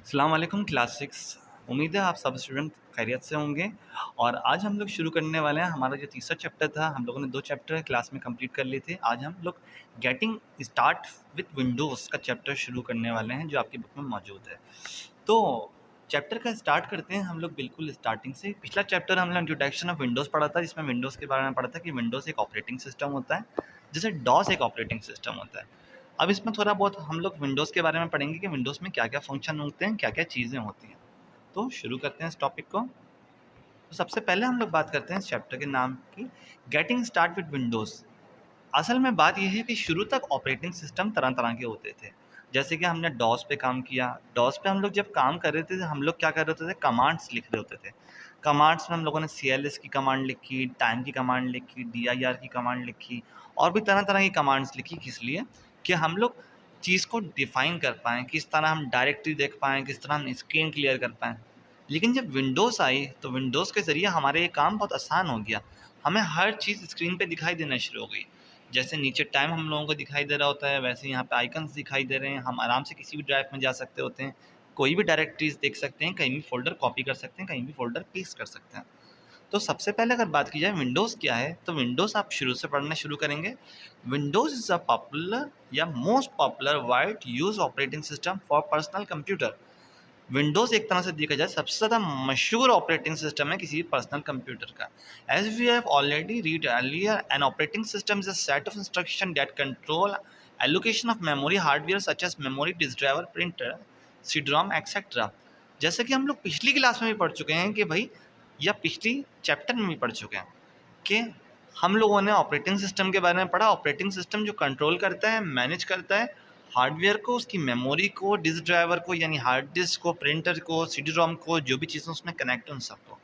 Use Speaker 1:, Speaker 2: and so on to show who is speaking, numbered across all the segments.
Speaker 1: अस्सलाम वालेकुम क्लास 6। उम्मीद है आप सब स्टूडेंट खैरियत से होंगे। और आज हम लोग शुरू करने वाले हैं हमारा जो तीसरा चैप्टर था। हम लोगों ने 2 चैप्टर क्लास में कंप्लीट कर लिए थे। आज हम लोग गेटिंग स्टार्ट विद विंडोज़ का चैप्टर शुरू करने वाले हैं जो आपकी बुक में मौजूद है। तो चैप्टर का स्टार्ट करते हैं हम लोग बिल्कुल स्टार्टिंग से। पिछला चैप्टर हमने इंट्रोडक्शन ऑफ विंडोज़ पढ़ा था, जिसमें विंडोज़ के बारे में पढ़ा था कि विंडोज़ एक ऑपरेटिंग सिस्टम होता है, जैसे डॉस एक ऑपरेटिंग सिस्टम होता है। अब इसमें थोड़ा बहुत हम लोग विंडोज़ के बारे में पढ़ेंगे कि विंडोज़ में क्या-क्या फ़ंक्शन होते हैं, क्या-क्या चीज़ें होती हैं। तो शुरू करते हैं इस टॉपिक को। तो सबसे पहले हम लोग बात करते हैं इस चैप्टर के नाम की, गेटिंग स्टार्ट विद विंडोज़। असल में बात ये है कि शुरू तक ऑपरेटिंग सिस्टम तरह-तरह के होते थे। जैसे कि हमने डॉस पे काम किया। डॉस पे हम लोग जब काम कर रहे थे, हम लोग क्या कर रहे होते थे, कमांड्स लिख रहे होते थे। कमांड्स में हम लोगों ने सीएलएस की कमांड लिखी, टाइम की कमांड लिखी, डीआईआर की कमांड लिखी और भी तरह-तरह की कमांड्स लिखी। किस लिए? कि हम लोग चीज़ को डिफ़ाइन कर पाएँ, किस तरह हम डायरेक्टरी देख पाएँ, किस तरह हम स्क्रीन क्लियर कर पाएँ। लेकिन जब विंडोज़ आई, तो विंडोज़ के ज़रिए हमारे ये काम बहुत आसान हो गया। हमें हर चीज़ स्क्रीन पे दिखाई देना शुरू हो गई। जैसे नीचे टाइम हम लोगों को दिखाई दे रहा होता है, वैसे यहाँ पे आइकन्स दिखाई दे रहे हैं। हम आराम से किसी भी ड्राइव में जा सकते होते हैं, कोई भी डायरेक्टरीज़ देख सकते हैं, कहीं भी फ़ोल्डर कॉपी कर सकते हैं, कहीं भी फ़ोल्डर पेस्ट कर सकते हैं। तो सबसे पहले अगर बात की जाए विंडोज़ क्या है, तो विंडोज़ आप शुरू से पढ़ना शुरू करेंगे। विंडोज़ इज़ अ पॉपुलर या most popular wide use operating system for personal computer. Windows एक तरह से देखा जाए सबसे ज़्यादा मशहूर ऑपरेटिंग सिस्टम है किसी पर्सनल कंप्यूटर का। As we have already read earlier, an operating system is a set of instruction that control allocation of memory hardware such as memory, disk driver, printer, CD ROM etcetera. जैसे कि हम लोग पिछली class में भी पढ़ चुके हैं कि भाई, या पिछली चैप्टर में भी पढ़ चुके हैं कि हम लोगों ने ऑपरेटिंग सिस्टम के बारे में पढ़ा। ऑपरेटिंग सिस्टम जो कंट्रोल करता है, मैनेज करता है हार्डवेयर को, उसकी मेमोरी को, डिस्क ड्राइवर को यानी हार्ड डिस्क को, प्रिंटर को, सीडी रोम को, जो भी चीज़ें उसमें कनेक्ट है उन सबको।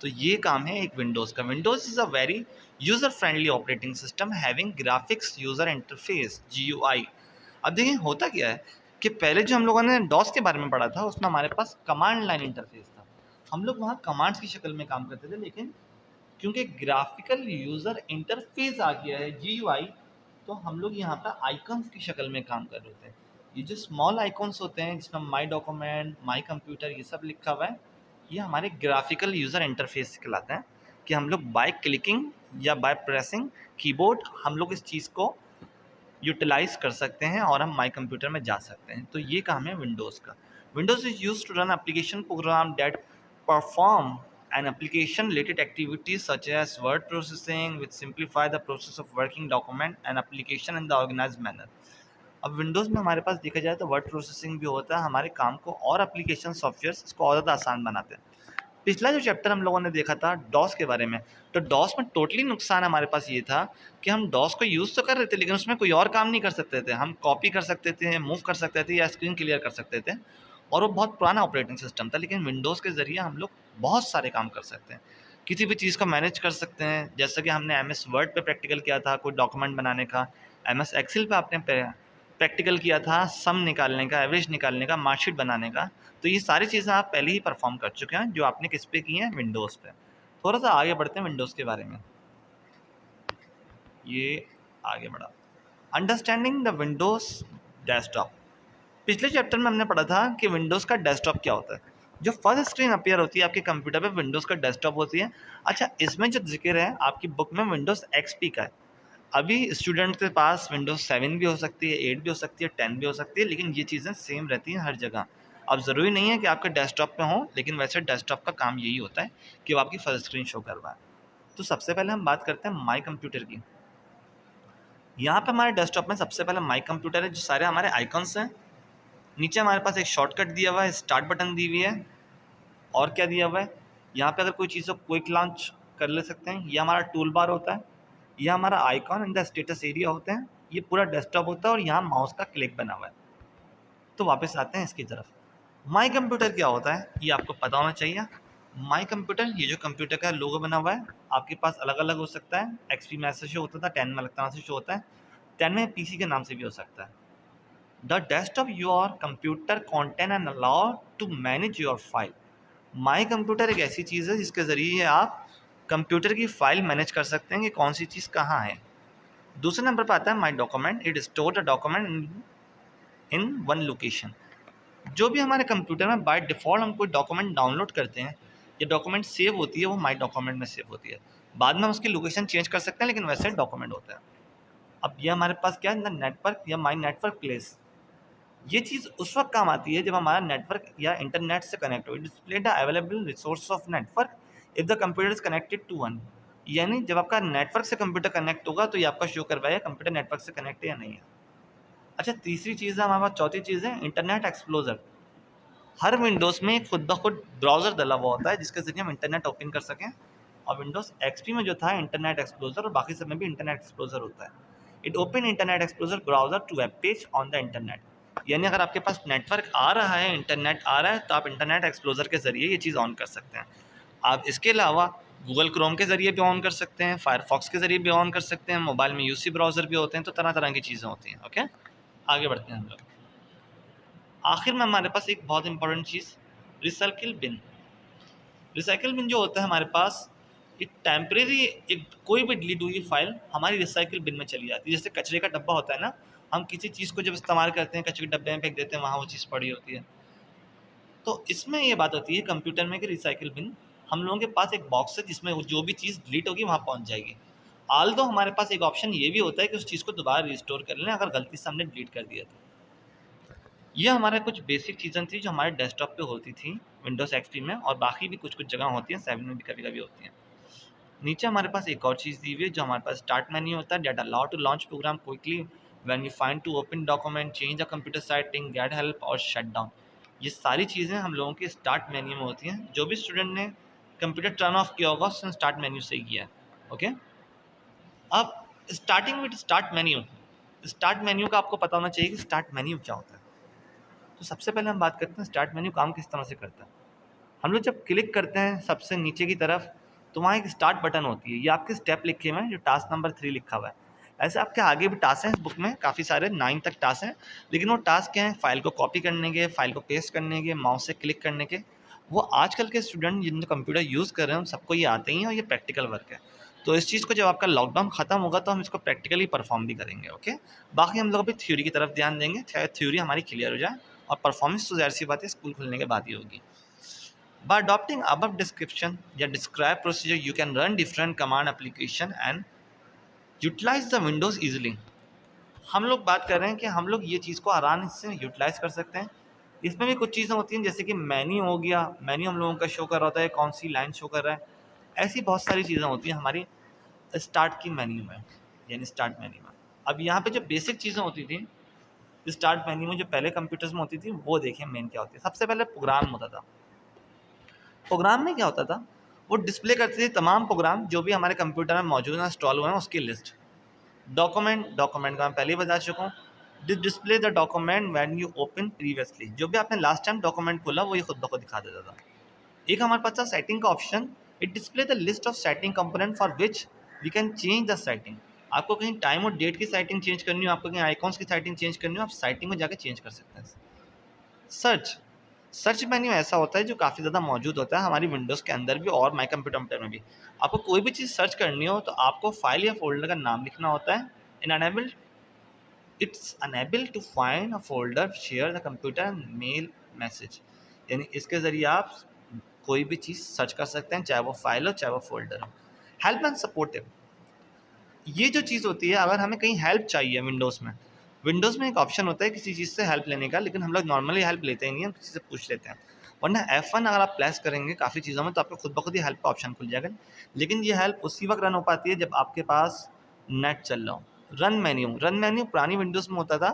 Speaker 1: तो ये काम है एक विंडोज़ का। Windows is a very user friendly operating system having graphics user interface, GUI. अब देखिए होता क्या है कि पहले जो हम लोगों ने डॉस के बारे में पढ़ा था, उसमें हमारे पास कमांड लाइन इंटरफेस था। हम लोग वहाँ कमांड्स की शक्ल में काम करते थे, लेकिन क्योंकि ग्राफिकल यूज़र इंटरफेस आ गया है, जीयूआई, तो हम लोग यहाँ पर आइकन्स की शक्ल में काम कर रहे होते हैं। ये जो स्मॉल आइकन्स होते हैं जिसमें माई डॉक्यूमेंट, माई कंप्यूटर ये सब लिखा हुआ है, ये हमारे ग्राफिकल यूज़र इंटरफेस कहलाते हैं। कि हम लोग बाय क्लिकिंग या बाय प्रेसिंग कीबोर्ड हम लोग इस चीज़ को यूटिलाइज़ कर सकते हैं और हम माई कंप्यूटर में जा सकते हैं। तो ये काम है विंडोज़ का। Windows is used to run application program that perform an application related activities such as word processing which simplify the process of working document and application in the organized manner। अब Windows में हमारे पास देखा जाए तो word processing भी होता है, हमारे काम को और एप्लीकेशन सॉफ्टवेयर इसको और ज़्यादा आसान बनाते हैं। पिछला जो चैप्टर हम लोगों ने देखा था डॉस के बारे में, तो डॉस में टोटली नुकसान हमारे पास ये था कि हम डॉस को यूज़ तो कर रहे थे, लेकिन उसमें कोई और काम नहीं कर सकते थे। हम कॉपी कर सकते थे, मूव कर सकते थे या स्क्रीन क्लियर कर सकते थे, और वो बहुत पुराना ऑपरेटिंग सिस्टम था। लेकिन विंडोज़ के ज़रिए हम लोग बहुत सारे काम कर सकते हैं, किसी भी चीज़ को मैनेज कर सकते हैं। जैसे कि हमने एम एस वर्ड पर प्रैक्टिकल किया था कोई डॉक्यूमेंट बनाने का, एम एस एक्सेल पर आपने प्रैक्टिकल किया था सम निकालने का, एवरेज निकालने का, मार्कशीट बनाने का। तो ये सारी चीज़ें आप पहले ही परफॉर्म कर चुके हैं, जो आपने किस पे की हैं, विंडोज़ पे। थोड़ा सा आगे बढ़ते हैं विंडोज़ के बारे में। ये आगे बढ़ा, अंडरस्टैंडिंग द विंडोज़ डेस्कटॉप। पिछले चैप्टर में हमने पढ़ा था कि विंडोज़ का डेस्कटॉप क्या होता है। जो फर्स्ट स्क्रीन अपीयर होती है आपके कंप्यूटर पे, विंडोज़ का डेस्कटॉप होती है। अच्छा, इसमें जो जिक्र है आपकी बुक में विंडोज़ एक्सपी का है। अभी स्टूडेंट के पास विंडोज़ 7 भी हो सकती है, 8 भी हो सकती है, 10 भी हो सकती है, लेकिन ये चीज़ें सेम रहती हैं हर जगह। अब ज़रूरी नहीं है कि आपके डेस्कटॉप पे हो, लेकिन वैसे डेस्कटॉप का काम यही होता है कि वो आपकी फर्स्ट स्क्रीन शो करवाए। तो सबसे पहले हम बात करते हैं माई कंप्यूटर की। यहाँ पे हमारे डेस्कटॉप में सबसे पहले माई कंप्यूटर है, जो सारे हमारे आइकन्स हैं। नीचे हमारे पास एक शॉर्टकट दिया हुआ है, स्टार्ट बटन दी हुई है, और क्या दिया हुआ है, यहाँ पे अगर कोई चीज़ को क्विक लॉन्च कर ले सकते हैं। यह हमारा टूल बार होता है, यह हमारा icon in the status area होते हैं, ये पूरा डेस्कटॉप होता है, और यहाँ माउस का क्लिक बना हुआ है। तो वापस आते हैं इसकी तरफ। माई कंप्यूटर क्या होता है ये आपको पता होना चाहिए। माई कंप्यूटर, ये जो कंप्यूटर का लोगो बना हुआ है, आपके पास अलग अलग हो सकता है। एक्सपी में ऐसे शो होता था, 10 में अलग तरह से शो होता है, 10 में पीसी के नाम से भी हो सकता है। The desktop your computer contain and allow to manage your file. My computer एक ऐसी चीज़ है जिसके ज़रिए आप कंप्यूटर की फ़ाइल मैनेज कर सकते हैं कि कौन सी चीज़ कहाँ है। दूसरे नंबर पर आता है माई document. It store the document in one location. जो भी हमारे कंप्यूटर में बाय डिफ़ॉल्ट हम कोई डॉक्यूमेंट डाउनलोड करते हैं या डॉक्यूमेंट सेव होती है, वो माई डॉक्यूमेंट में सेव होती है। बाद में हम उसकी लोकेशन चेंज कर सकते हैं, लेकिन वैसे डॉक्यूमेंट होता है। अब ये हमारे पास क्या है, द नेटवर्क या माई नेटवर्क प्लेस। ये चीज़ उस वक्त काम आती है जब हमारा नेटवर्क या इंटरनेट से कनेक्ट हो। Display the available resource of network if the computer is connected to one. यानी जब आपका नेटवर्क से कंप्यूटर कनेक्ट होगा तो ये आपका शो करवाएगा कंप्यूटर नेटवर्क से कनेक्ट है या नहीं है। अच्छा, तीसरी चीज़ है हमारे पास, चौथी चीज़ है इंटरनेट एक्सप्लोजर। हर विंडोज़ में खुद ब खुद ब्राउज़र डला हुआ होता है जिसके ज़रिए हम इंटरनेट ओपन कर सकें। और विंडोज़ एक्सपी में जो था इंटरनेट एक्सप्लोजर, और बाकी सब में भी इंटरनेट एक्सप्लोजर होता है। It open Internet Explorer browser to web page on the internet. यानी अगर आपके पास नेटवर्क आ रहा है, इंटरनेट आ रहा है, तो आप इंटरनेट एक्सप्लोजर के ज़रिए ये चीज़ ऑन कर सकते हैं। आप इसके अलावा गूगल क्रोम के ज़रिए भी ऑन कर सकते हैं, फायरफॉक्स के ज़रिए भी ऑन कर सकते हैं, मोबाइल में यूसी ब्राउज़र भी होते हैं, तो तरह तरह की चीज़ें होती हैं। ओके, आगे बढ़ते हैं हम लोग। आखिर में हमारे पास एक बहुत इंपॉर्टेंट चीज़, रिसाइकिल बिन। रिसाइकिल बिन जो होता है हमारे पास, एक टेम्परेरी, एक कोई भी डिलीट हुई फाइल हमारी रिसाइकिल बिन में चली जाती है। जैसे कचरे का डब्बा होता है ना, हम किसी चीज़ को जब इस्तेमाल करते हैं कचरे के डब्बे में फेंक देते हैं, वहाँ वो चीज़ पड़ी होती है। तो इसमें ये बात होती है कंप्यूटर में कि रिसाइकिल बिन, हम लोगों के पास एक बॉक्स है जिसमें जो भी चीज़ डिलीट होगी वहाँ पहुँच जाएगी। आल्दो हमारे पास एक ऑप्शन ये भी होता है कि उस चीज़ को दोबारा रिस्टोर कर लें अगर गलती से हमने डिलीट कर दिया तो। ये हमारे कुछ बेसिक चीज़ें थी जो हमारे डेस्कटॉप पे होती थी विंडोज़ एक्सपी में, और बाकी भी कुछ कुछ जगह होती हैं, 7 में भी कभी कभी होती हैं। नीचे हमारे पास एक और चीज़ दी हुई है जो हमारे पास स्टार्ट मेन्यू होता है, that allow to launch program quickly when you find to open document, change the computer setting, get help और शट डाउन। ये सारी चीज़ें हम लोगों के स्टार्ट मेन्यू में होती हैं। जो भी स्टूडेंट ने कंप्यूटर टर्न ऑफ किया होगा उसने स्टार्ट मेन्यू से ही किया है। ओके, अब starting with start menu. Start menu का आपको पता होना चाहिए कि स्टार्ट मेन्यू क्या होता है। तो सबसे पहले हम बात करते हैं स्टार्ट मेन्यू काम किस तरह से करता है। हम लोग जब क्लिक करते हैं सबसे नीचे की तरफ, तो वहाँ एक स्टार्ट बटन होती है। ये आपके स्टेप लिखे हुए हैं, जो टास्क नंबर 3 लिखा हुआ है। ऐसे आपके आगे भी टास्क हैं इस बुक में, काफ़ी सारे 9 तक टास्क हैं। लेकिन वो टास्क क्या हैं, फाइल को कॉपी करने के, फाइल को पेस्ट करने के, माउस से क्लिक करने के। वो आजकल के स्टूडेंट जिन कंप्यूटर यूज़ कर रहे हैं उन सबको ये आते ही हैं, और ये प्रैक्टिकल वर्क है। तो इस चीज़ को जब आपका लॉकडाउन खत्म होगा तो हम इसको प्रैक्टिकली परफॉर्म भी करेंगे। ओके, बाकी हम लोग अभी थ्योरी की तरफ ध्यान देंगे, चाहे थ्योरी हमारी क्लियर हो जाए, और परफॉर्मेंस तो ज़ाहिर सी बात है स्कूल खुलने के बाद ही होगी। By adopting above description या describe procedure, you can run different command application and utilize the windows easily। हम लोग बात कर रहे हैं कि हम लोग ये चीज़ को आराम से यूटिलाइज कर सकते हैं। इसमें भी कुछ चीज़ें होती हैं जैसे कि मेन्यू हो गया, मेन्यू हम लोगों का शो कर रहा होता है कौन सी लाइन शो कर रहा है। ऐसी बहुत सारी चीज़ें होती हैं हमारी स्टार्ट की मेन्यू में, यानी स्टार्ट मेन्यू में। अब यहाँ पे जो बेसिक चीज़ें होती थी स्टार्ट मेन्यू में, जो पहले कंप्यूटर्स में होती थी, वो देखें मेन क्या होती है। सबसे पहले प्रोग्राम होता था। प्रोग्राम में क्या होता था, वो डिस्प्ले करती थी तमाम प्रोग्राम जो भी हमारे कंप्यूटर में मौजूद हैं, इंस्टॉल हुए हैं, उसकी लिस्ट। डॉक्यूमेंट का मैं पहले ही बता चुका हूँ, display the document when you open previously. जो भी आपने लास्ट टाइम डॉक्यूमेंट खोला वो ये खुद ब खुद दिखा देता था। एक हमारे पास था सेटिंग का option, it display the list of setting component for which we can change the setting. आपको कहीं टाइम और डेट की सेटिंग चेंज करनी हो, आपको कहीं आइकॉन्स की सेटिंग चेंज करनी हो, आप सेटिंग में जाकर चेंज कर सकते हैं। सर्च, सर्च मेन्यू ऐसा होता है जो काफ़ी ज़्यादा मौजूद होता है हमारी विंडोज़ के अंदर भी और माई कंप्यूटर में भी। आपको कोई भी चीज़ सर्च करनी हो तो आपको फाइल या फोल्डर का नाम लिखना होता है। In enable, it's enable to find a folder, share the computer, mail, message. यानी इसके ज़रिए आप कोई भी चीज़ सर्च कर सकते हैं, चाहे वो फाइल हो चाहे वो फोल्डर हो। हेल्प एंड सपोर्टिव, ये जो चीज़ होती है, अगर हमें कहीं हेल्प चाहिए विंडोज़ में एक ऑप्शन होता है किसी चीज़ से हेल्प लेने का, लेकिन हम लोग नॉर्मली हेल्प लेते ही नहीं, हम किसी से पूछ लेते हैं। वरना F1 अगर आप प्रेस करेंगे काफ़ी चीज़ों में तो आपको खुद ब खुद ही हेल्प का ऑप्शन खुल जाएगा। लेकिन ये हेल्प उसी वक्त रन हो पाती है जब आपके पास नेट चल रहा हो। रन मेन्यू पुरानी विंडोज़ में होता था।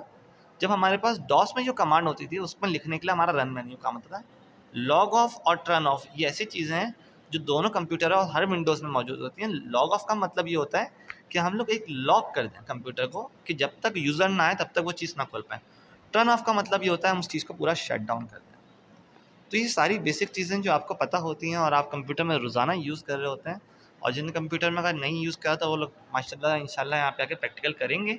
Speaker 1: जब हमारे पास डॉस में जो कमांड होती थी उसमें लिखने के लिए हमारा रन मेन्यू काम होता था। लॉग ऑफ और टर्न ऑफ, ये ऐसी चीज़ें हैं जो दोनों कंप्यूटर और हर विंडोज़ में मौजूद होती हैं। लॉग ऑफ का मतलब ये होता है कि हम लोग एक लॉक कर दें कंप्यूटर को कि जब तक यूज़र ना आए तब तक वो चीज़ ना खोल पाएँ। टर्न ऑफ का मतलब ये होता है हम उस चीज़ को पूरा शट डाउन कर दें। तो ये सारी बेसिक चीज़ें जो आपको पता होती हैं और आप कंप्यूटर में रोज़ाना यूज़ कर रहे होते हैं, और जिन कंप्यूटर में अगर नहीं यूज़ करा तो वो लोग माशाल्लाह इंशाल्लाह यहाँ पे आके प्रैक्टिकल करेंगे।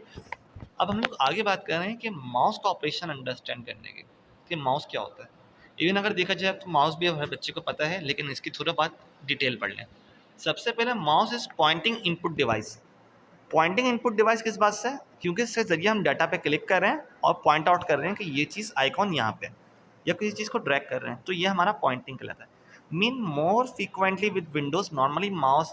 Speaker 1: अब हम लोग आगे बात कर रहे हैं कि माउस का ऑपरेशन अंडरस्टैंड करने की, कि माउस क्या होता है। इवन अगर देखा जाए तो माउस भी अब हर बच्चे को पता है, लेकिन इसकी थोड़ा बात डिटेल पढ़ लें। सबसे पहले mouse is pointing input device. Pointing input device किस बात से? क्योंकि इसके ज़रिए हम डाटा पे क्लिक कर रहे हैं और पॉइंट आउट कर रहे हैं कि ये चीज़ आइकॉन यहाँ पे है। या किसी चीज़ को ड्रैग कर रहे हैं, तो ये हमारा पॉइंटिंग कहलाता है। Mean more frequently with Windows normally mouse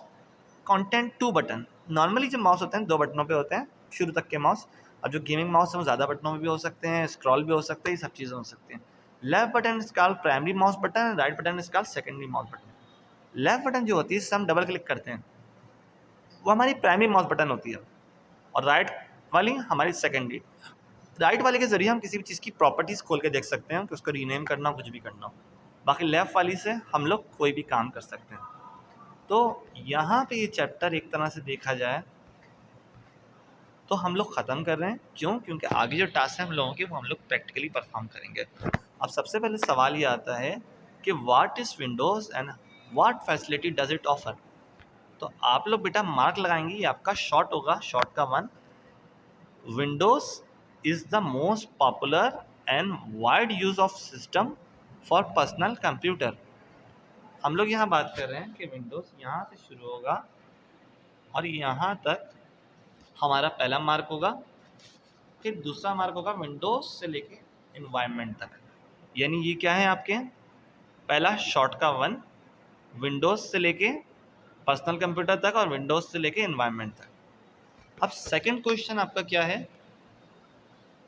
Speaker 1: content 2 button. Normally जो माउस होते हैं 2 बटनों पे होते हैं शुरू तक के माउस। अब जो गेमिंग माउस है वो ज़्यादा बटनों में भी हो सकते हैं, स्क्रॉल भी हो सकते हैं, ये सब चीज़ें हो सकती हैं। Left button is called primary mouse button, right button is called secondary mouse button. Left button जो होती है जिससे हम डबल क्लिक करते हैं वो हमारी प्राइमरी माउस बटन होती है, और राइट वाली हमारी सेकेंडरी। राइट वाले के जरिए हम किसी भी चीज़ की प्रॉपर्टीज़ खोल के देख सकते हैं कि उसको रीनेम करना हो, कुछ भी करना हो। बाकी लेफ़्ट वाली से हम लोग कोई भी काम कर सकते हैं। तो यहाँ पे ये चैप्टर एक तरह से देखा जाए तो हम लोग ख़त्म कर रहे हैं। क्यों? क्योंकि आगे जो टास्क हैं हम लोगों के वो हम लोग प्रैक्टिकली परफॉर्म करेंगे। अब सबसे पहले सवाल ये आता है कि what is Windows and what facility does it offer. तो आप लोग बेटा मार्क लगाएंगे, ये आपका शॉर्ट होगा, शॉर्ट का 1। Windows is the most popular and wide use of system for personal computer। हम लोग यहाँ बात कर रहे हैं कि विंडोज़ यहाँ से शुरू होगा और यहाँ तक हमारा पहला मार्क होगा, फिर दूसरा मार्क होगा विंडोज़ से लेके इन्वायरमेंट तक। यानी ये क्या है आपके, पहला शॉर्ट का 1 विंडोज़ से लेके पर्सनल कंप्यूटर तक और विंडोज़ से लेके इन्वायरमेंट तक। अब सेकंड क्वेश्चन आपका क्या है?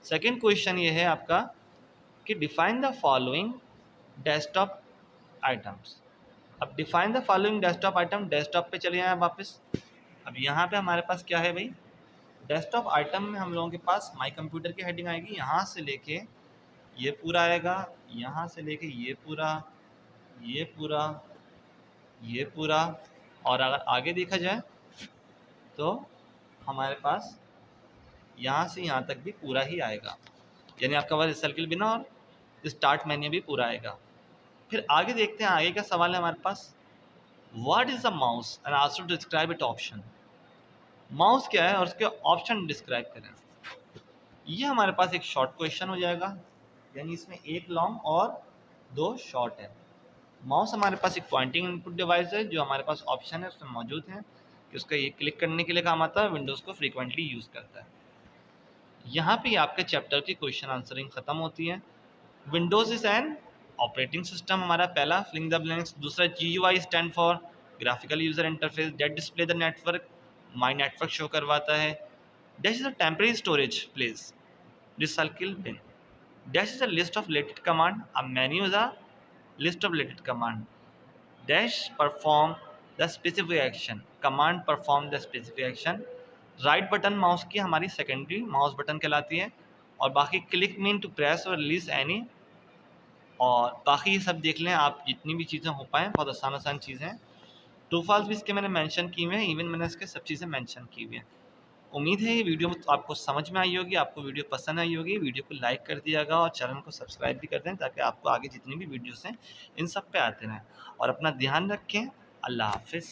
Speaker 1: सेकंड क्वेश्चन ये है आपका कि define the following desktop items. अब define the following desktop item, desktop पे चले जाएं वापस। अब यहाँ पे हमारे पास क्या है भाई, डेस्कटॉप आइटम में हम लोगों के पास माई कंप्यूटर की हेडिंग आएगी, यहाँ से लेके ये पूरा आएगा, यहाँ से लेके ये पूरा, ये पूरा, ये पूरा, और अगर आगे देखा जाए तो हमारे पास यहाँ से यहाँ तक भी पूरा ही आएगा। यानी आपका वर्ड सर्किल भी ना, और स्टार्ट मेन्यू भी पूरा आएगा। फिर आगे देखते हैं, आगे का सवाल है हमारे पास what is the mouse and also describe it option. Mouse क्या है और उसके ऑप्शन डिस्क्राइब करें। ये हमारे पास एक शॉर्ट क्वेश्चन हो जाएगा, यानी इसमें एक लॉन्ग और 2 शॉर्ट है। माउस हमारे पास एक पॉइंटिंग इनपुट डिवाइस है जो हमारे पास ऑप्शन है उसमें मौजूद है कि उसका ये क्लिक करने के लिए काम आता है, विंडोज़ को फ्रीक्वेंटली यूज़ करता है। यहाँ पे आपके चैप्टर की क्वेश्चन आंसरिंग ख़त्म होती है। Windows is an operating system हमारा पहला, फिलिंग द ब्लैंक्स। दूसरा GUI stand for graphical user interface that display the network, my network show करवाता है। Dash is a temporary storage place, recycle bin. Dash is a list of related command, a menu is a list of related command. Dash perform the specific action, command perform the specific action. Right button mouse की हमारी secondary mouse button कहलाती है, और बाकी click mean to press और release any, और बाकी ये सब देख लें आप, जितनी भी चीज़ें हो पाएँ, बहुत आसान आसान चीज़ें हैं। ट्रू फॉल्स भी इसके मैंने मेंशन किए हुए हैं, इवन मैंने इसके सब चीज़ें मेंशन की हुई हैं। उम्मीद है ये वीडियो आपको समझ में आई होगी, आपको वीडियो पसंद आई होगी। वीडियो को लाइक कर दियागा और चैनल को सब्सक्राइब भी कर दें ताकि आपको आगे जितनी भी वीडियोस हैं इन सब पे आते रहें। और अपना ध्यान रखें। अल्लाह हाफ़िज़।